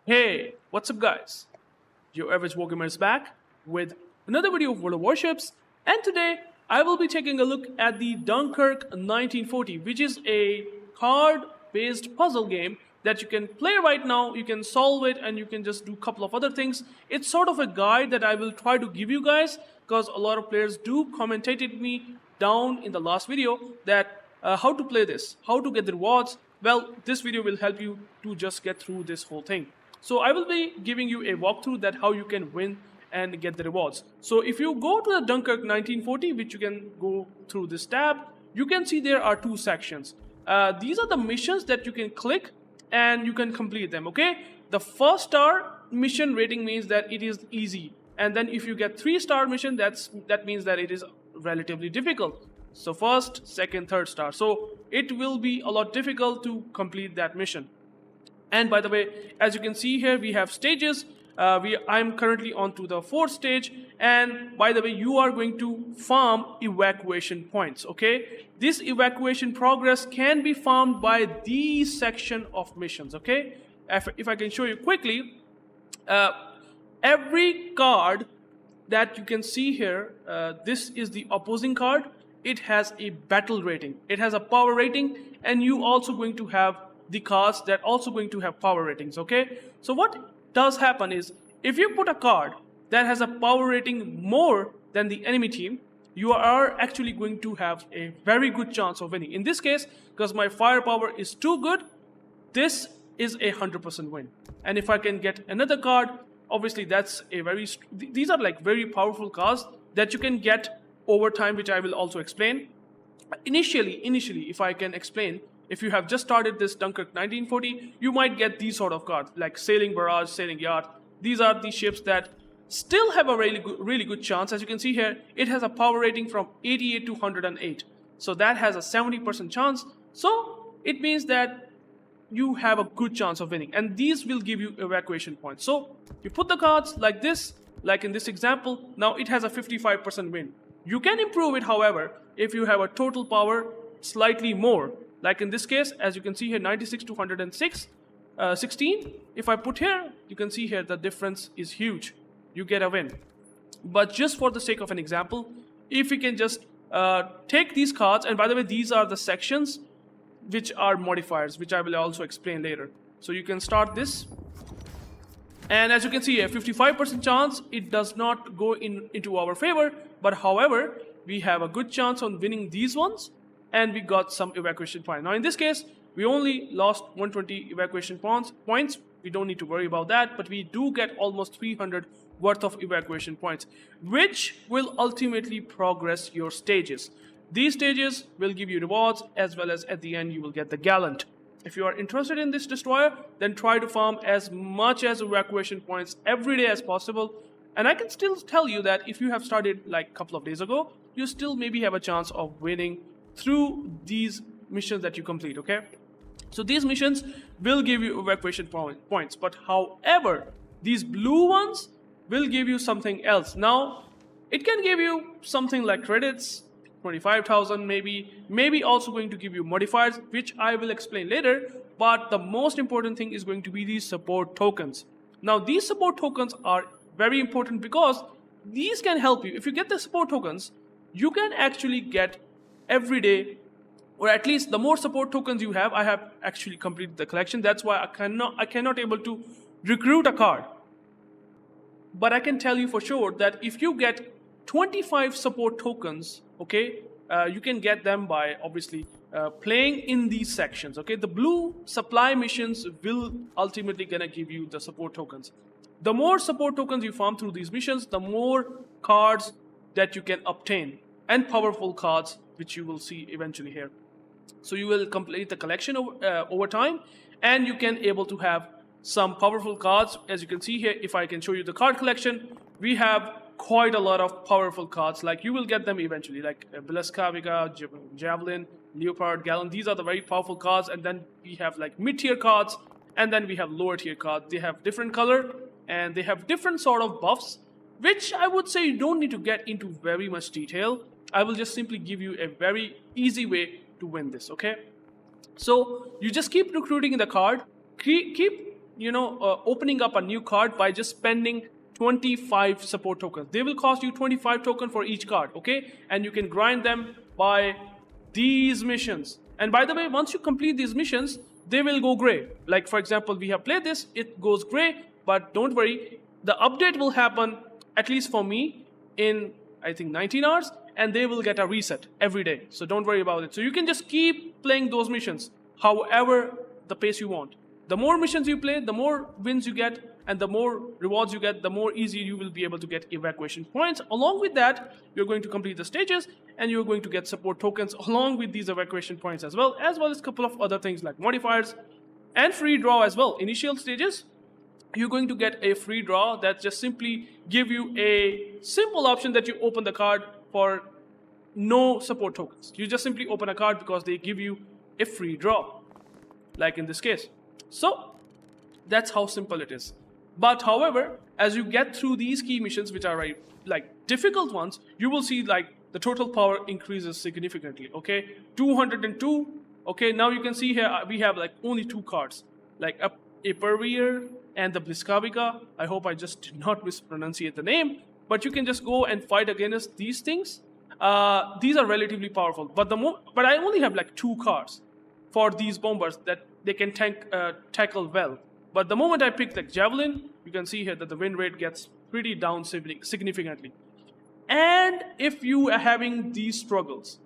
Hey, what's up, guys? Your average wargamer is back with another video of World of Warships, and today I will be taking a look at the Dunkirk 1940, which is a card-based puzzle game that you can play right now. You can solve it, and you can just do a couple of other things. It's sort of a guide that I will try to give you guys because a lot of players do commentated me down in the last video that how to play this, how to get the rewards. Well, this video will help you to just get through this whole thing. So I will be giving you a walkthrough that how you can win and get the rewards. So if you go to the Dunkirk 1940, which you can go through this tab, you can see there are two sections. These are the missions that you can click and you can complete them, okay? The first star mission rating means that it is easy. And then if you get 3-star mission, that means that it is relatively difficult. So first, second, third star. So it will be a lot difficult to complete that mission. And by the way, as you can see here, we have stages. I'm currently on to the 4th stage. And by the way, you are going to farm evacuation points, okay? This evacuation progress can be farmed by these section of missions, okay? If I can show you quickly, every card that you can see here, this is the opposing card. It has a battle rating. It has a power rating, and you also going to have the cards that also going to have power ratings, okay? So what does happen is, if you put a card that has a power rating more than the enemy team, you are actually going to have a very good chance of winning. In this case, because my firepower is too good, this is a 100% win. And if I can get another card, obviously that's a these are like very powerful cards that you can get over time, which I will also explain. Initially, if I can explain, if you have just started this Dunkirk 1940, you might get these sort of cards, like Sailing Barrage, Sailing Yacht. These are the ships that still have a really good chance. As you can see here, it has a power rating from 88 to 108. So that has a 70% chance. So it means that you have a good chance of winning. And these will give you evacuation points. So you put the cards like this, like in this example. Now it has a 55% win. You can improve it, however, if you have a total power slightly more. Like in this case, as you can see here, 96 to 106, 16. If I put here, you can see here the difference is huge. You get a win. But just for the sake of an example, if we can just take these cards, and by the way, these are the sections which are modifiers, which I will also explain later. So you can start this. And as you can see here, 55% chance, it does not go into our favor. But however, we have a good chance on winning these ones. And we got some evacuation points. Now in this case, we only lost 120 evacuation points. We don't need to worry about that, but we do get almost 300 worth of evacuation points, which will ultimately progress your stages. These stages will give you rewards, as well as at the end you will get the Gallant. If you are interested in this destroyer, then try to farm as much as evacuation points every day as possible. And I can still tell you that if you have started like a couple of days ago, you still maybe have a chance of winning through these missions that you complete, okay? So these missions will give you evacuation points, but however, these blue ones will give you something else. Now, it can give you something like credits, 25,000 maybe also going to give you modifiers, which I will explain later, but the most important thing is going to be these support tokens. Now, these support tokens are very important because these can help you. If you get the support tokens, you can actually get every day, or at least the more support tokens you have. I have actually completed the collection. That's why I cannot able to recruit a card. But I can tell you for sure that if you get 25 support tokens, okay, you can get them by obviously playing in these sections, okay? The blue supply missions will ultimately gonna give you the support tokens. The more support tokens you farm through these missions, the more cards that you can obtain, and powerful cards, which you will see eventually here. So you will complete the collection over time, and you can able to have some powerful cards. As you can see here, if I can show you the card collection, we have quite a lot of powerful cards. Like you will get them eventually, like Belaskaviga, Javelin, Leopard, Gallant. These are the very powerful cards. And then we have like mid-tier cards, and then we have lower tier cards. They have different color, and they have different sort of buffs, which I would say you don't need to get into very much detail. I will just simply give you a very easy way to win this, okay? So you just keep recruiting the card, keep opening up a new card by just spending 25 support tokens. They will cost you 25 tokens for each card, okay? And you can grind them by these missions. And by the way, once you complete these missions, they will go gray. Like for example, we have played this, it goes gray, but don't worry, the update will happen, at least for me, in I think 19 hours, and they will get a reset every day. So don't worry about it. So you can just keep playing those missions, however the pace you want. The more missions you play, the more wins you get, and the more rewards you get, the more easy you will be able to get evacuation points. Along with that, you're going to complete the stages, and you're going to get support tokens along with these evacuation points as well as a couple of other things like modifiers and free draw as well. Initial stages, you're going to get a free draw that just simply give you a simple option that you open the card for no support tokens. You just simply open a card because they give you a free draw, like in this case. So that's how simple it is. But however, as you get through these key missions, which are like difficult ones, you will see like the total power increases significantly. Okay, 202. Okay, now you can see here we have like only 2 cards, like a Purveyor and the Bliskavica. I hope I just did not mispronunciate the name. But you can just go and fight against these things. These are relatively powerful. But I only have like 2 cards for these bombers that they can tackle well. But the moment I pick like Javelin, you can see here that the win rate gets pretty down significantly. And if you are having these struggles,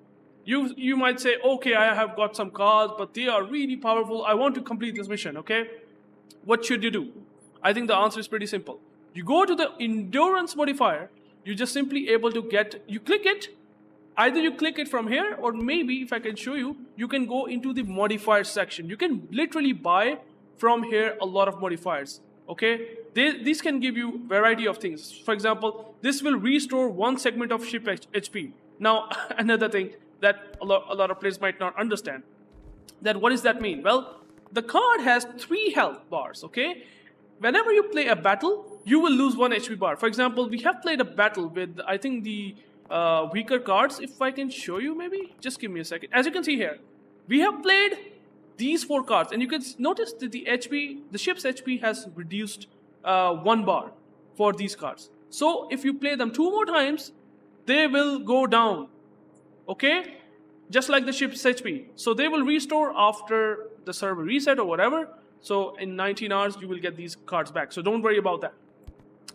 you might say, okay, I have got some cards, but they are really powerful. I want to complete this mission, okay? What should you do? I think the answer is pretty simple. You go to the endurance modifier, you just simply able to you click it, either you click it from here, or maybe if I can show you, you can go into the modifier section. You can literally buy from here a lot of modifiers, okay? These can give you variety of things. For example, this will restore 1 segment of ship HP. Now, another thing that a lot of players might not understand, that what does that mean? Well, the card has 3 health bars, okay? Whenever you play a battle, you will lose 1 HP bar. For example, we have played a battle with, I think, the weaker cards. If I can show you maybe, just give me a second. As you can see here, we have played these 4 cards, and you can notice that the ship's HP has reduced 1 bar for these cards. So if you play them 2 more times, they will go down, okay? Just like the ship's HP. So they will restore after the server reset or whatever. So in 19 hours, you will get these cards back. So don't worry about that.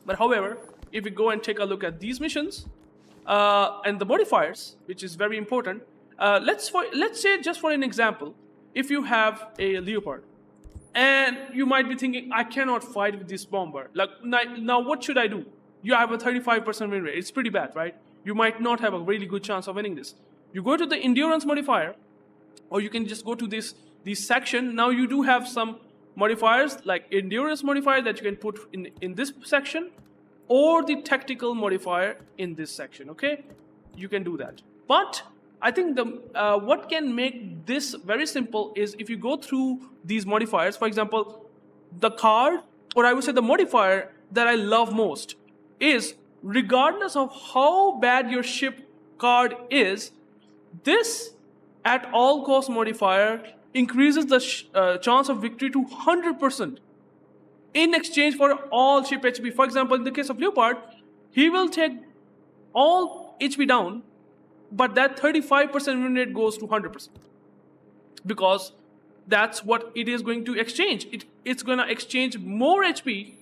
But however, if we go and take a look at these missions and the modifiers, which is very important, let's say just for an example, if you have a Leopard, and you might be thinking, I cannot fight with this bomber. Like now what should I do? You have a 35% win rate. It's pretty bad, right? You might not have a really good chance of winning this. You go to the endurance modifier, or you can just go to this section. Now you do have some modifiers like endurance modifier that you can put in this section, or the tactical modifier in this section, okay? You can do that. But I think what can make this very simple is if you go through these modifiers. For example, the card, or I would say the modifier that I love most is, regardless of how bad your ship card is, this at all cost modifier increases the chance of victory to 100% in exchange for all ship HP. For example, in the case of Leopard, he will take all HP down, but that 35% win rate goes to 100%. Because that's what it is going to exchange. It's going to exchange more HP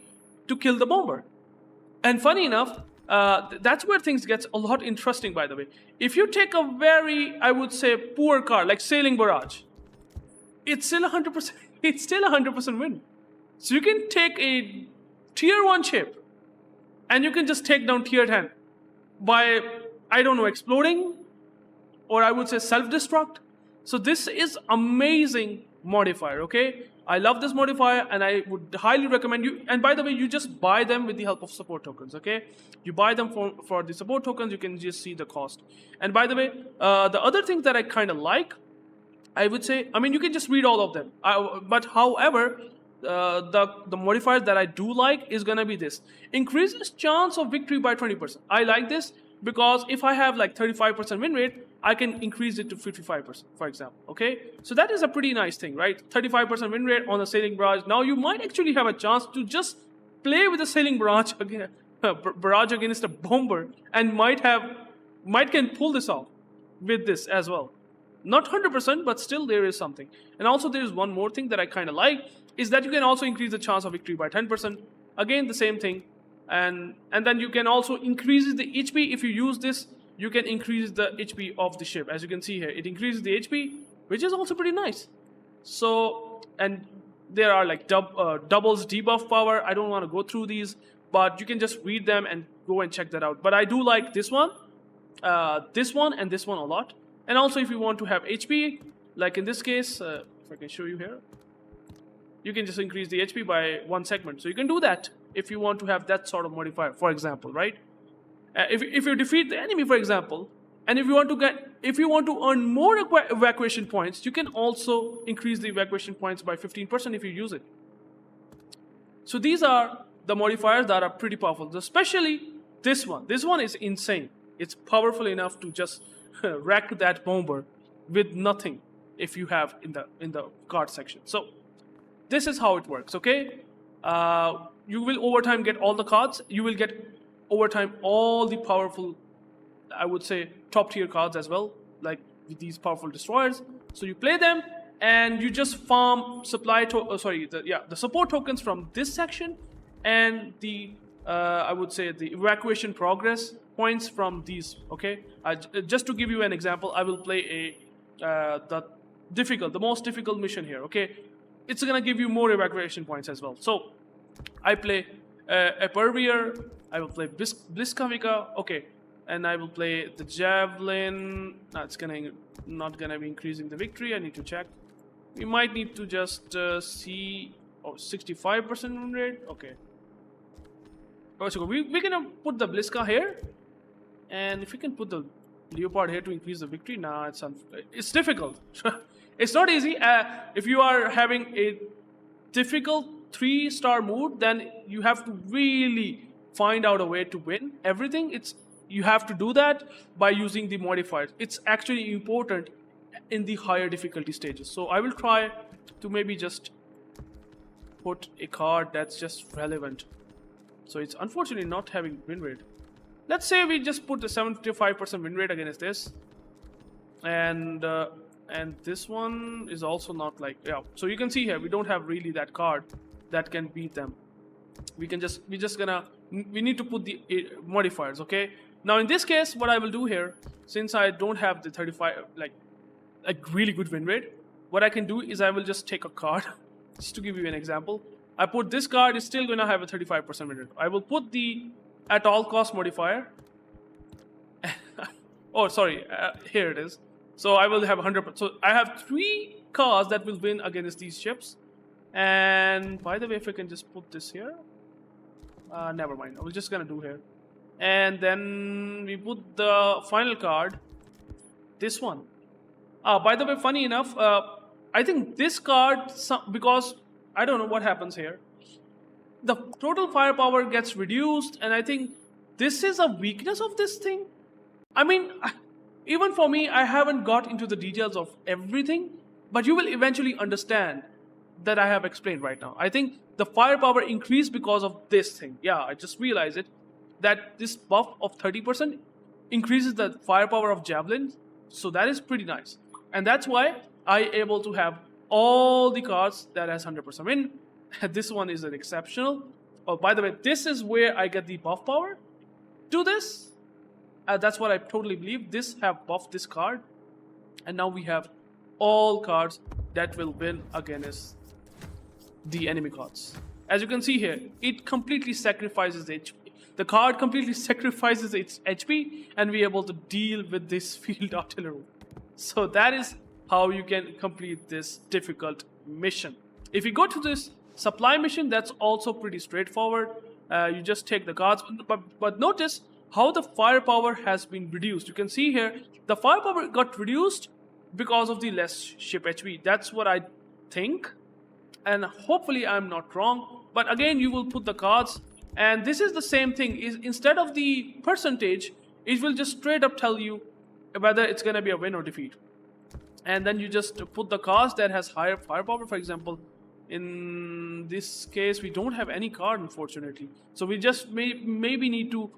to kill the bomber. And funny enough, that's where things get a lot interesting, by the way. If you take a very, I would say, poor card, like Sailing Barrage, it's still 100%. It's still 100% win. So you can take a tier 1 ship, and you can just take down tier 10 by, I don't know, exploding, or I would say self-destruct. So this is amazing modifier, okay? I love this modifier, and I would highly recommend you. And by the way, you just buy them with the help of support tokens, okay? You buy them for the support tokens, you can just see the cost. And by the way, the other thing that I kind of like, I would say, I mean, you can just read all of them. But however, the modifier that I do like is gonna be this. Increases chance of victory by 20%. I like this because if I have like 35% win rate, I can increase it to 55%, for example. Okay, so that is a pretty nice thing, right? 35% win rate on a sailing barrage. Now you might actually have a chance to just play with a sailing barrage again, barrage against a bomber, and might can pull this off with this as well. Not 100%, but still there is something. And also there is one more thing that I kind of like, is that you can also increase the chance of victory by 10%. Again, the same thing. And then you can also increase the HP. If you use this, you can increase the HP of the ship. As you can see here, it increases the HP, which is also pretty nice. So, and there are like doubles debuff power. I don't want to go through these, but you can just read them and go and check that out. But I do like this one, and this one a lot. And also if you want to have HP, like in this case, if I can show you here, you can just increase the HP by 1 segment. So you can do that if you want to have that sort of modifier, for example, right? If you defeat the enemy, for example, and if you want to earn more evacuation points, you can also increase the evacuation points by 15% if you use it. So these are the modifiers that are pretty powerful, especially this one. This one is insane. It's powerful enough to just wreck that bomber with nothing if you have in the card section. So this is how it works, okay? You will over time get all the cards. You will get over time all the powerful, I would say, top tier cards as well, like these powerful destroyers. So you play them and you just farm the support tokens from this section and the I would say the evacuation progress points from these. Okay, just to give you an example, I will play the most difficult mission here. Okay, it's gonna give you more evacuation points as well. So I play a Purveyor, I will play Bliskavika, okay, and I will play the Javelin. No, it's not gonna be increasing the victory. I need to check. We might need to just see 65% win rate. Okay. Oh, so we're gonna put the Bliska here, and if we can put the Leopard here to increase the victory, nah, it's difficult. It's not easy. If you are having a difficult 3-star mood, then you have to really find out a way to win everything. You have to do that by using the modifiers. It's actually important in the higher difficulty stages. So I will try to maybe just put a card that's just relevant. So it's unfortunately not having win rate. Let's say we just put the 75% win rate against this, and this one is also not like, yeah. So you can see here we don't have really that card that can beat them. We need to put the modifiers. Okay. Now in this case, what I will do here, since I don't have the 35 like a really good win rate, what I can do is I will just take a card. Just to give you an example, I put this card, is still going to have a 35% win rate. I will put the at all cost modifier. Oh, sorry, here it is. So I will have 100%. So I have 3 cards that will win against these ships. And by the way, if I can just put this here, never mind. I was just gonna do here, and then we put the final card, this one. By the way, funny enough, I think this card, because I don't know what happens here, the total firepower gets reduced, and I think this is a weakness of this thing. I mean, even for me, I haven't got into the details of everything, but you will eventually understand that I have explained right now. I think the firepower increased because of this thing. Yeah, I just realized it, that this buff of 30% increases the firepower of Javelin, so that is pretty nice. And that's why I able to have all the cards that has 100% win. This one is an exceptional. Oh, by the way, this is where I get the buff power to this. That's what I totally believe. This have buffed this card, and now we have all cards that will win against the enemy cards. As you can see here, it completely sacrifices HP. The card completely sacrifices its HP, and we're able to deal with this field artillery. So that is how you can complete this difficult mission. If you go to this supply mission, that's also pretty straightforward. You just take the cards, but notice how the firepower has been reduced. You can see here, the firepower got reduced because of the less ship HP. That's what I think, and hopefully I'm not wrong. But again, you will put the cards, and this is the same thing. Is instead of the percentage, it will just straight up tell you whether it's going to be a win or defeat. And then you just put the card that has higher firepower. For example, in this case, we don't have any card, unfortunately. So we just maybe need to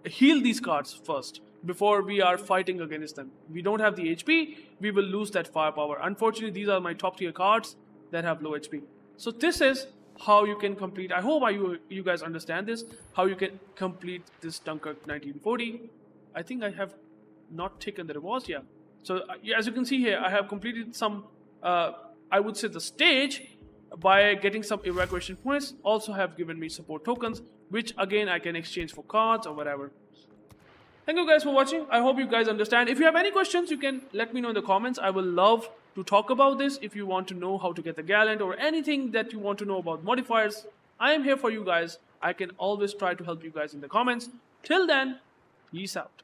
heal these cards first before we are fighting against them. We don't have the HP, we will lose that firepower. Unfortunately, these are my top tier cards that have low HP. So this is how you can complete. I hope you guys understand this, how you can complete this Dunkirk 1940. I think I have not taken the rewards yet. So as you can see here, I have completed some, I would say the stage by getting some evacuation points. Also have given me support tokens, which again I can exchange for cards or whatever. Thank you guys for watching. I hope you guys understand. If you have any questions, you can let me know in the comments. I will love to talk about this. If you want to know how to get the gallant or anything that you want to know about modifiers, I am here for you guys. I can always try to help you guys in the comments. Till then, peace out.